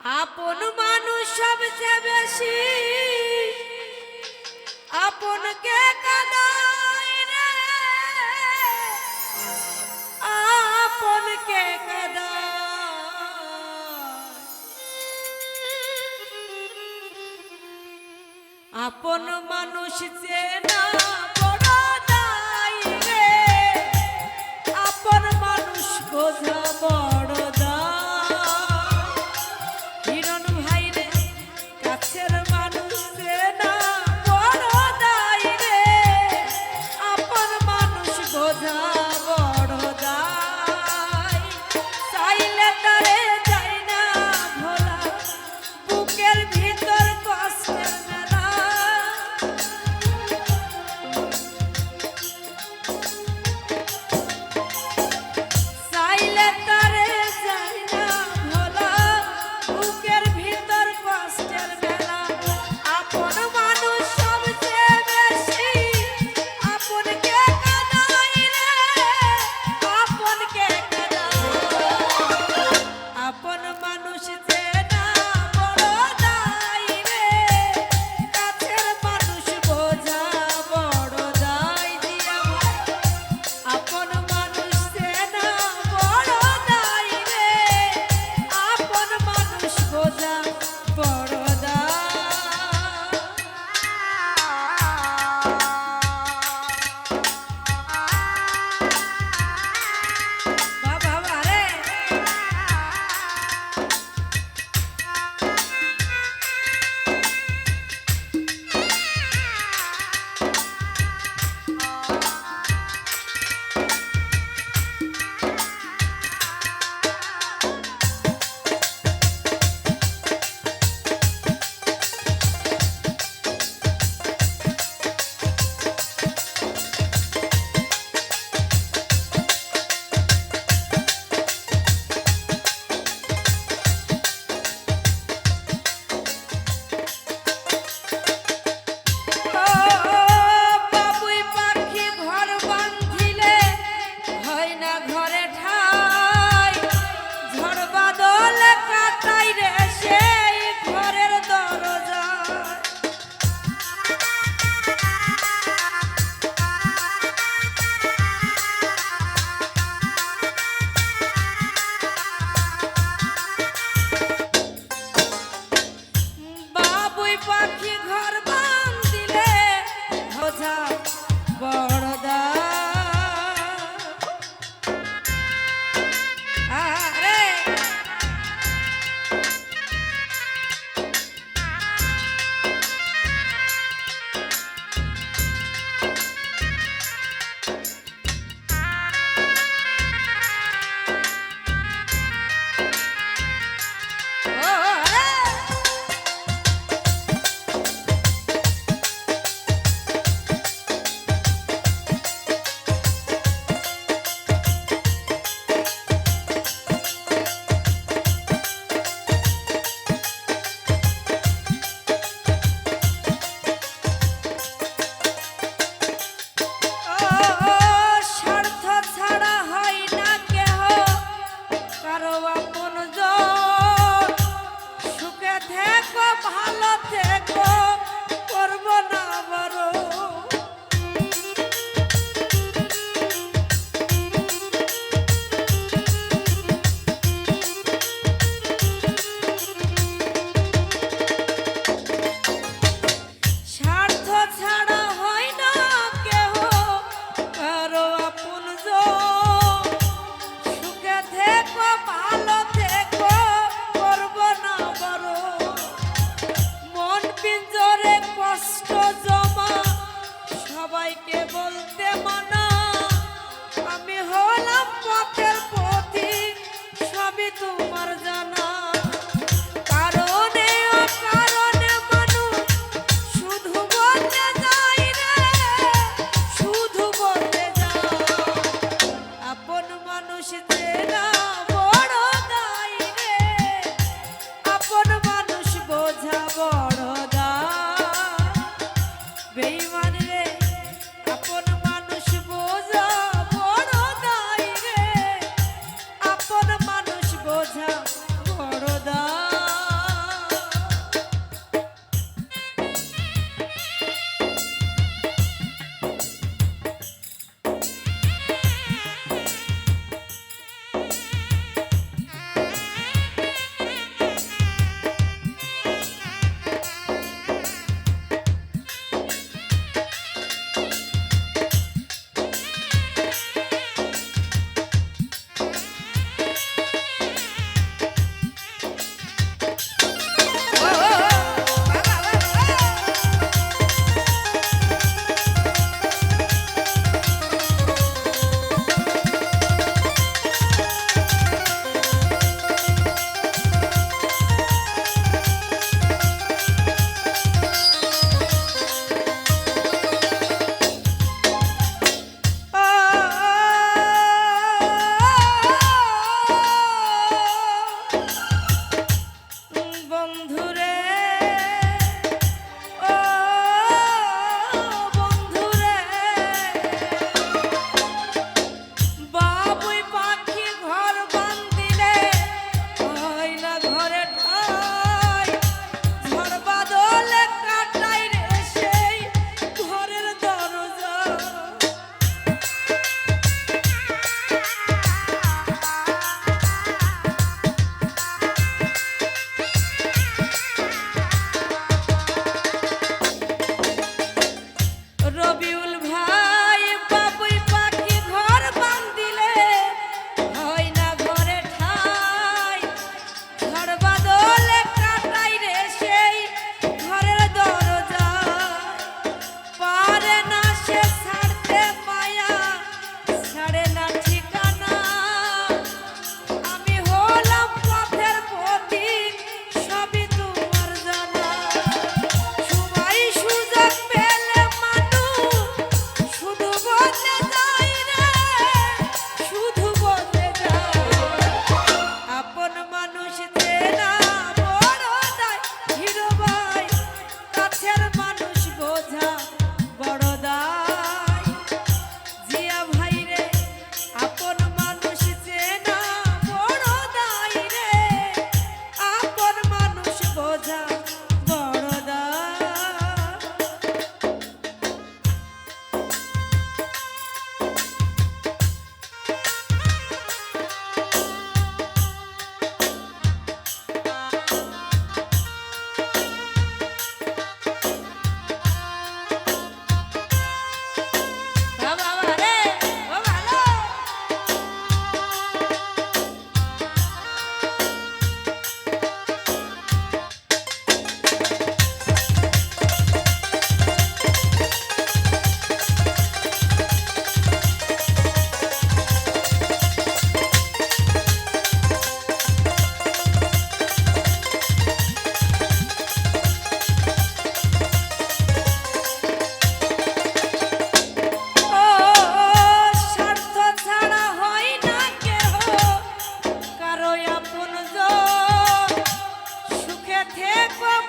আপন মানুষ সবচেয়ে বেশি আপনকে কাঁদায় রে, আপনকে কাঁদায়। আপন মানুষ চেনা বড় দায় রে, আপন মানুষ বোঝা বড় দায়। হিরণ ভাই রে, কাছের মানুষ চেনা বড় দায় রে, আপন মানুষ বোঝা বড় দায়। চাইলে তারে যায় না ভোলা, বুকের ভিতর কষ্টের মেলা। চাইলে তারে যায় না ভোলা, বুকের ভিতর কষ্টের মেলা। আপন মানুষ সবচেয়ে বেশি আপনকে কাঁদায় রে, আপনকে কাঁদায়। আপন মানুষ চেনা বড় দায় রে, কাছের মানুষ বোঝা বড় দায়। দিয়া ভাই, আপন মানুষ চেনা বড় দায় রে, আপন মানুষ বোঝা বড় দায়। বাবা রে, ও বাবুই পাখি ঘর বাঁধিলে হয় না ঘরে ঠাই, ঝড় বাদল কাটাই রে সেই ঘরের দরজায়। বাবুই পাখি ঘর বাঁধিলে বোঝা বড় দায়। আরে ও রে, ও স্বার্থ ছাড়া হয় না কেহ কারো আপনজন। সুখে থেকো ভালো থেকো, করব না বড়। স্বার্থ ছাড়া হয় না কেহ কারো আপনজন। সুখে থেকো ভালো থেকো, করব না বড়। মন পিঞ্জরে কষ্ট জমা, সবাইকে বলতে মানা। আমি হলাম পথের পথিক, সবই তোমার জানা। কারণে অকারণে মানুষ শুধু বলতে যায় রে, শুধু বলতে যায়। আপন মানুষ চেনা বড় দায় রে, আপন মানুষ বোঝা বড় দায়। বেঈমান রে, আপন মানুষ বোঝা বড় দায় রে, আপন মানুষ বোঝা বড় দায়। থেকো